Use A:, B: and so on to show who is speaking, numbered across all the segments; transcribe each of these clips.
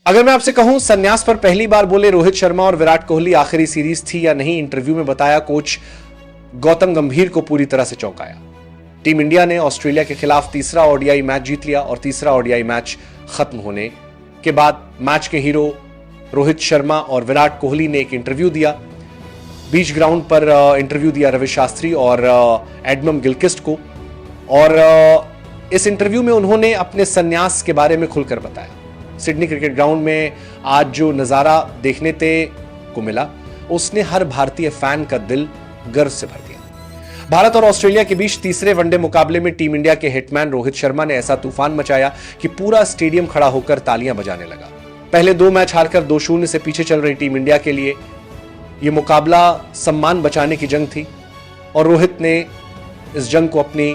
A: अगर मैं आपसे कहूं संन्यास पर पहली बार बोले रोहित शर्मा और विराट कोहली आखिरी सीरीज थी या नहीं, इंटरव्यू में बताया कोच गौतम गंभीर को पूरी तरह से चौंकाया। टीम इंडिया ने ऑस्ट्रेलिया के खिलाफ तीसरा ओडीआई मैच जीत लिया और तीसरा ओडीआई मैच खत्म होने के बाद मैच के हीरो रोहित शर्मा और विराट कोहली ने एक इंटरव्यू दिया। बीच ग्राउंड पर इंटरव्यू दिया रवि शास्त्री और एडमम गिलक्रिस्ट को, और इस इंटरव्यू में उन्होंने अपने संन्यास के बारे में खुलकर बताया। सिडनी क्रिकेट ग्राउंड में आज जो नजारा देखने को मिला उसने हर भारतीय फैन का दिल गर्व से भर दिया। भारत और ऑस्ट्रेलिया के बीच तीसरे वनडे मुकाबले में टीम इंडिया के हिटमैन रोहित शर्मा ने ऐसा तूफान मचाया कि पूरा स्टेडियम खड़ा होकर तालियां बजाने लगा। पहले 2 मैच हारकर 2-0 से पीछे चल रही टीम इंडिया के लिए यह मुकाबला सम्मान बचाने की जंग थी और रोहित ने इस जंग को अपनी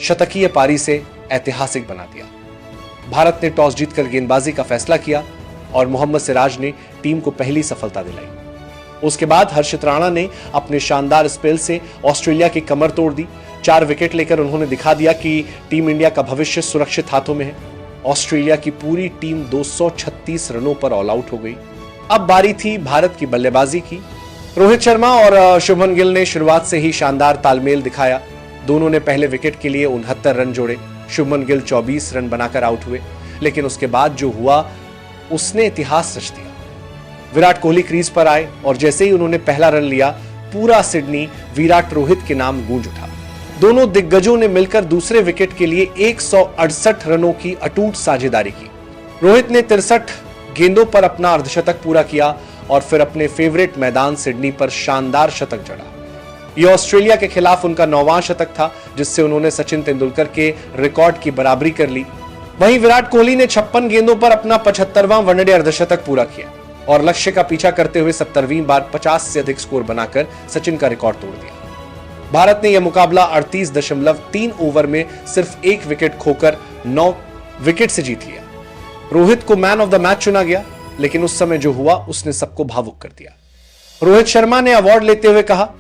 A: शतकीय पारी से ऐतिहासिक बना दिया। भारत ने टॉस जीतकर गेंदबाजी का फैसला किया और मोहम्मद सिराज ने टीम को पहली सफलता दिलाई। उसके बाद हर्षित राणा ने अपने शानदार स्पेल से ऑस्ट्रेलिया की कमर तोड़ दी। 4 विकेट लेकर उन्होंने दिखा दिया कि टीम इंडिया का भविष्य सुरक्षित हाथों में है। ऑस्ट्रेलिया की पूरी टीम 236 रनों पर ऑल आउट हो गई। अब बारी थी भारत की बल्लेबाजी की। रोहित शर्मा और शुभमन गिल ने शुरुआत से ही शानदार तालमेल दिखाया। दोनों ने पहले विकेट के लिए 69 रन जोड़े। शुभमन गिल 24 रन बनाकर आउट हुए, लेकिन उसके बाद जो हुआ उसने इतिहास रच दिया। विराट कोहली क्रीज पर आए और जैसे ही उन्होंने पहला रन लिया पूरा सिडनी विराट रोहित के नाम गूंज उठा। दोनों दिग्गजों ने मिलकर दूसरे विकेट के लिए 168 रनों की अटूट साझेदारी की। रोहित ने 63 गेंदों पर अपना अर्धशतक पूरा किया और फिर अपने फेवरेट मैदान सिडनी पर शानदार शतक जड़ा। यह ऑस्ट्रेलिया के खिलाफ उनका 9वां शतक था, जिससे उन्होंने सचिन तेंदुलकर के रिकॉर्ड की बराबरी कर ली। वहीं विराट कोहली ने 56 गेंदों पर अपना 75वां वनडे अर्धशतक पूरा किया और लक्ष्य का पीछा करते हुए 70वीं बार 50 से अधिक स्कोर बनाकर सचिन का रिकॉर्ड तोड़ दिया। भारत ने यह मुकाबला 38.3 ओवर में सिर्फ 1 विकेट खोकर 9 विकेट से जीत लिया। रोहित को मैन ऑफ द मैच चुना गया, लेकिन उस समय जो हुआ उसने सबको भावुक कर दिया। रोहित शर्मा ने अवार्ड लेते हुए कहा,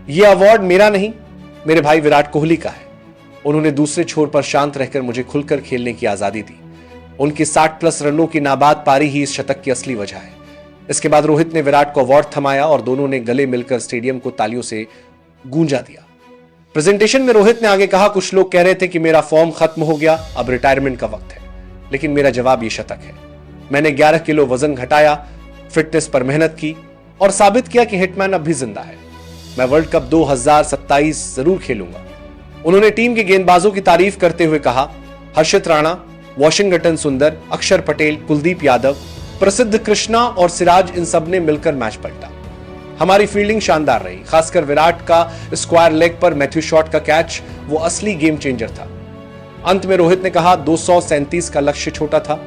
A: यह अवार्ड मेरा नहीं, मेरे भाई विराट कोहली का है। उन्होंने दूसरे छोर पर शांत रहकर मुझे खुलकर खेलने की आजादी दी। उनकी 60+ रनों की नाबाद पारी ही इस शतक की असली वजह है। इसके बाद रोहित ने विराट को अवार्ड थमाया और दोनों ने गले मिलकर स्टेडियम को तालियों से गूंजा दिया। प्रेजेंटेशन में रोहित ने आगे कहा, कुछ लोग कह रहे थे कि मेरा फॉर्म खत्म हो गया, अब रिटायरमेंट का वक्त है, लेकिन मेरा जवाब ये शतक है। मैंने 11 किलो वजन घटाया, फिटनेस पर मेहनत की और साबित किया कि हिटमैन अब भी जिंदा है। मैं वर्ल्ड कप 2027 जरूर खेलूंगा। उन्होंने टीम के गेंदबाजों की तारीफ करते हुए कहा, हर्षित राणा, वॉशिंगटन सुंदर, अक्षर पटेल, कुलदीप यादव, प्रसिद्ध कृष्णा और सिराज, इन सब ने मिलकर मैच पलटा। हमारी फील्डिंग शानदार रही, खासकर विराट का स्क्वायर लेग पर मैथ्यू शॉट का कैच वो असली गेम चेंजर था। अंत में रोहित ने कहा, 237 का लक्ष्य छोटा था,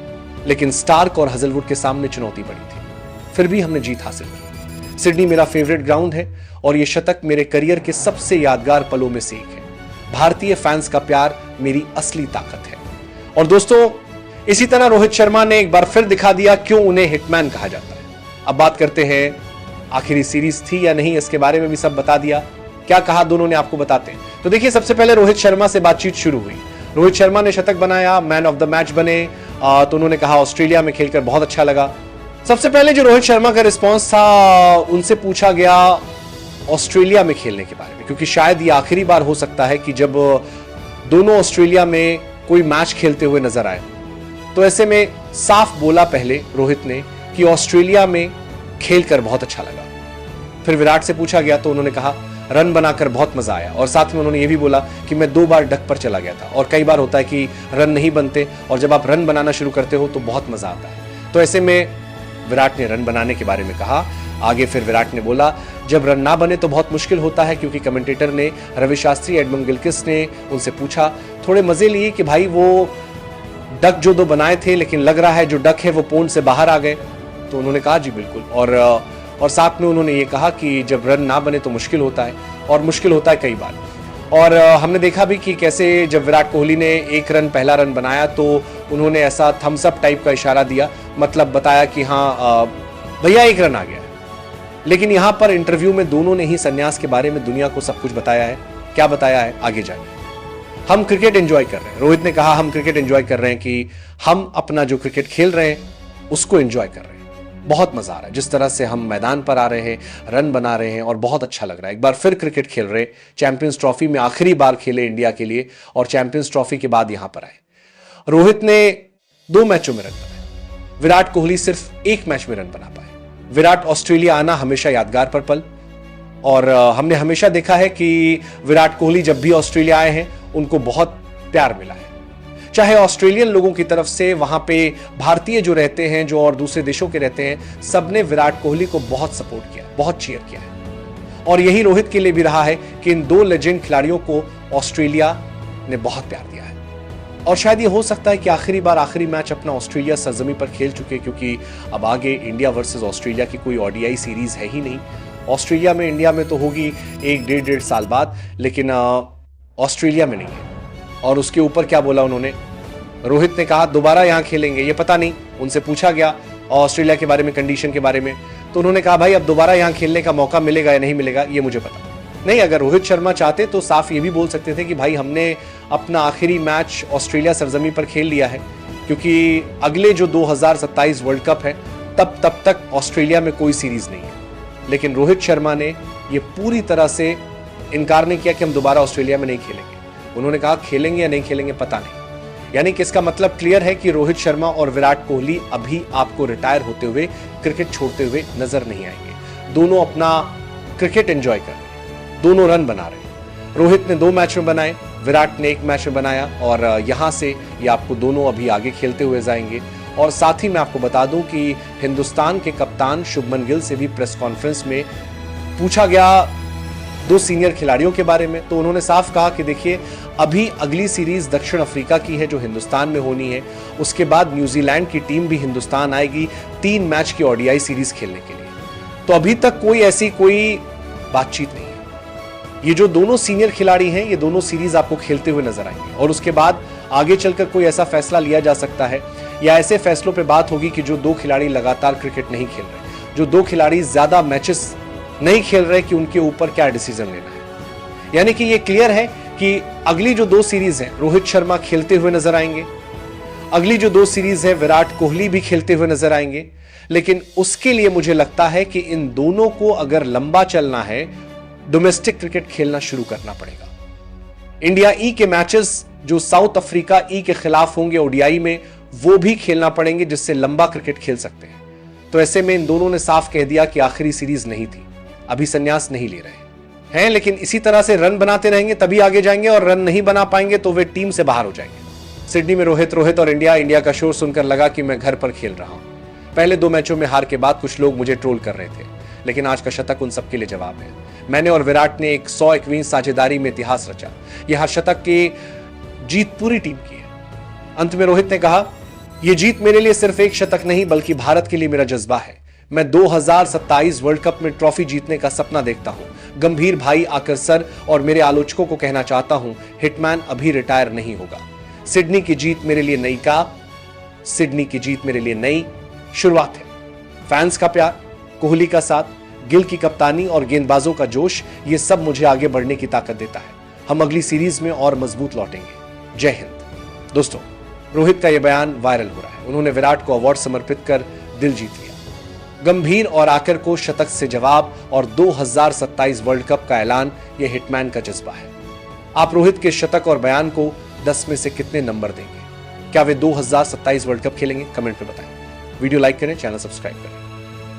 A: लेकिन स्टार्क और हजलवुड के सामने चुनौती बड़ी थी, फिर भी हमने जीत हासिल की। सिडनी मेरा फेवरेट ग्राउंड है और यह शतक मेरे करियर के सबसे यादगार पलों में से एक है। भारतीय फैंस का प्यार मेरी असली ताकत है। और दोस्तों, इसी तरह रोहित शर्मा ने एक बार फिर दिखा दिया क्यों उन्हें हिटमैन कहा जाता है। अब बात करते हैं आखिरी सीरीज थी या नहीं, इसके बारे में भी सब बता दिया। क्या कहा दोनों ने आपको बताते हैं। तो देखिए, सबसे पहले रोहित शर्मा से बातचीत शुरू हुई। रोहित शर्मा ने शतक बनाया, मैन ऑफ द मैच बने, तो उन्होंने कहा ऑस्ट्रेलिया में खेलकर बहुत अच्छा लगा। सबसे पहले जो रोहित शर्मा का रिस्पॉन्स था, उनसे पूछा गया ऑस्ट्रेलिया में खेलने के बारे में, क्योंकि शायद ये आखिरी बार हो सकता है कि जब दोनों ऑस्ट्रेलिया में कोई मैच खेलते हुए नजर आए। तो ऐसे में साफ बोला पहले रोहित ने कि ऑस्ट्रेलिया में खेलकर बहुत अच्छा लगा। फिर विराट से पूछा गया तो उन्होंने कहा रन बनाकर बहुत मजा आया, और साथ में उन्होंने ये भी बोला कि मैं 2 बार डक पर चला गया था, और कई बार होता है कि रन नहीं बनते और जब आप रन बनाना शुरू करते हो तो बहुत मजा आता है। तो ऐसे में विराट ने रन बनाने के बारे में कहा। आगे फिर विराट ने बोला, जब रन ना बने तो बहुत मुश्किल होता है, क्योंकि कमेंटेटर ने रवि शास्त्री, एडमम गिलक्रिस्ट ने उनसे पूछा, थोड़े मजे लिए कि भाई वो डक जो 2 बनाए थे, लेकिन लग रहा है जो डक है वो पोंड से बाहर आ गए। तो उन्होंने कहा जी बिल्कुल, और साथ में उन्होंने ये कहा कि जब रन ना बने तो मुश्किल होता है, और मुश्किल होता है कई बार। और हमने देखा भी कि कैसे जब विराट कोहली ने 1 रन पहला रन बनाया तो उन्होंने ऐसा थम्स अप टाइप का इशारा दिया, मतलब बताया कि हाँ भैया 1 रन आ गया। लेकिन यहां पर इंटरव्यू में दोनों ने ही संन्यास के बारे में दुनिया को सब कुछ बताया है। क्या बताया है, आगे जानिए। हम क्रिकेट एंजॉय कर रहे हैं। रोहित ने कहा हम क्रिकेट एंजॉय कर रहे हैं कि हम अपना जो क्रिकेट खेल रहे हैं उसको एंजॉय कर रहे हैं। बहुत मजा आ रहा है जिस तरह से हम मैदान पर आ रहे हैं, रन बना रहे हैं और बहुत अच्छा लग रहा है। एक बार फिर क्रिकेट खेल रहे, चैंपियंस ट्रॉफी में आखिरी बार खेले इंडिया के लिए और चैंपियंस ट्रॉफी के बाद यहां पर आए। रोहित ने 2 मैचों में रन बनाए, विराट कोहली सिर्फ 1 मैच में रन बना पाए। विराट ऑस्ट्रेलिया आना हमेशा यादगार पर पल, और हमने हमेशा देखा है कि विराट कोहली जब भी ऑस्ट्रेलिया आए हैं उनको बहुत प्यार मिला है, चाहे ऑस्ट्रेलियन लोगों की तरफ से, वहां पे भारतीय जो रहते हैं, जो और दूसरे देशों के रहते हैं, सबने विराट कोहली को बहुत सपोर्ट किया, बहुत चीयर किया है। और यही रोहित के लिए भी रहा है कि इन 2 लेजेंड खिलाड़ियों को ऑस्ट्रेलिया ने बहुत प्यार दिया है। और शायद ये हो सकता है कि आखिरी मैच अपना ऑस्ट्रेलिया सरजमी पर खेल चुके, क्योंकि अब आगे इंडिया वर्सेस ऑस्ट्रेलिया की कोई ओडीआई सीरीज है ही नहीं। ऑस्ट्रेलिया में इंडिया में तो होगी 1-1.5 साल बाद, लेकिन ऑस्ट्रेलिया में नहीं है। और उसके ऊपर क्या बोला उन्होंने, रोहित ने कहा दोबारा यहां खेलेंगे, ये पता नहीं, उनसे पूछा गया ऑस्ट्रेलिया के बारे में, कंडीशन के बारे में, तो उन्होंने कहा भाई अब दोबारा यहां खेलने का मौका मिलेगा या नहीं मिलेगा ये मुझे पता नहीं। अगर रोहित शर्मा चाहते तो साफ ये भी बोल सकते थे कि भाई हमने अपना आखिरी मैच ऑस्ट्रेलिया सरजमी पर खेल लिया है, क्योंकि अगले जो 2027 वर्ल्ड कप है तब तक ऑस्ट्रेलिया में कोई सीरीज नहीं है। लेकिन रोहित शर्मा ने यह पूरी तरह से इनकार नहीं किया कि हम दोबारा ऑस्ट्रेलिया में नहीं खेलेंगे। उन्होंने कहा खेलेंगे या नहीं खेलेंगे पता नहीं। यानी कि इसका मतलब क्लियर है कि रोहित शर्मा और विराट कोहली अभी आपको रिटायर होते हुए, क्रिकेट छोड़ते हुए नजर नहीं आएंगे। दोनों अपना क्रिकेट एंजॉय कर रहे हैं, दोनों रन बना रहे हैं। रोहित ने 2 मैच में बनाए, विराट ने 1 मैच में बनाया, और यहां से ये आपको दोनों अभी आगे खेलते हुए जाएंगे। और साथ ही मैं आपको बता दूं कि हिंदुस्तान के कप्तान शुभमन गिल से भी प्रेस कॉन्फ्रेंस में पूछा गया 2 सीनियर खिलाड़ियों के बारे में, तो उन्होंने साफ कहा कि देखिए अभी अगली सीरीज दक्षिण अफ्रीका की है जो हिंदुस्तान में होनी है, उसके बाद न्यूजीलैंड की टीम भी हिंदुस्तान आएगी 3 मैच की ओडीआई सीरीज खेलने के लिए। तो अभी तक कोई बातचीत नहीं है। ये जो दोनों सीनियर खिलाड़ी हैं, ये दोनों सीरीज आपको खेलते हुए नजर आएंगे, और उसके बाद आगे चलकर कोई ऐसा फैसला लिया जा सकता है, या ऐसे फैसलों पे बात होगी कि जो 2 खिलाड़ी लगातार क्रिकेट नहीं खेल रहे, जो 2 खिलाड़ी ज्यादा मैचेस नहीं खेल रहे, कि उनके ऊपर क्या डिसीजन लेना है। यानी कि ये क्लियर है कि अगली जो 2 सीरीज है रोहित शर्मा खेलते हुए नजर आएंगे, अगली जो 2 सीरीज है विराट कोहली भी खेलते हुए नजर आएंगे। लेकिन उसके लिए मुझे लगता है कि इन दोनों को अगर लंबा चलना है, डोमेस्टिक क्रिकेट खेलना शुरू करना पड़ेगा। इंडिया ई के मैचेस जो साउथ अफ्रीका ई के खिलाफ होंगे ओडीआई में, वो भी खेलना पड़ेंगे, जिससे लंबा क्रिकेट खेल सकते हैं। तो ऐसे में इन दोनों ने साफ कह दिया कि आखिरी सीरीज नहीं थी, अभी संन्यास नहीं ले रहे हैं। लेकिन इसी तरह से रन बनाते रहेंगे तभी आगे जाएंगे, और रन नहीं बना पाएंगे तो वे टीम से बाहर हो जाएंगे। सिडनी में रोहित और इंडिया का शोर सुनकर लगा कि मैं घर पर खेल रहा हूं। पहले 2 मैचों में हार के बाद कुछ लोग मुझे ट्रोल कर रहे थे, लेकिन आज का शतक उन सबके लिए जवाब है। मैंने और विराट ने एक 101वीं साझेदारी में इतिहास रचा। यह हर शतक की जीत पूरी टीम की है। अंत में रोहित ने कहा, यह जीत मेरे लिए सिर्फ एक शतक नहीं बल्कि भारत के लिए मेरा जज्बा है। मैं 2027 वर्ल्ड कप में ट्रॉफी जीतने का सपना देखता हूं। गंभीर भाई आकर सर और मेरे आलोचकों को कहना चाहता हूं, हिटमैन अभी रिटायर नहीं होगा। सिडनी की जीत मेरे लिए नई शुरुआत है। फैंस का प्यार, कोहली का साथ, गिल की कप्तानी और गेंदबाजों का जोश, ये सब मुझे आगे बढ़ने की ताकत देता है। हम अगली सीरीज में और मजबूत लौटेंगे। जय हिंद। दोस्तों, रोहित का यह बयान वायरल हो रहा है। उन्होंने विराट को अवार्ड समर्पित कर दिल जीत लिया। गंभीर और आकर को शतक से जवाब और 2027 वर्ल्ड कप का ऐलान, यह हिटमैन का जज्बा है। आप रोहित के शतक और बयान को 10 में से कितने नंबर देंगे? क्या वे 2027 वर्ल्ड कप खेलेंगे? कमेंट में बताएं। वीडियो लाइक करें, चैनल सब्सक्राइब करें।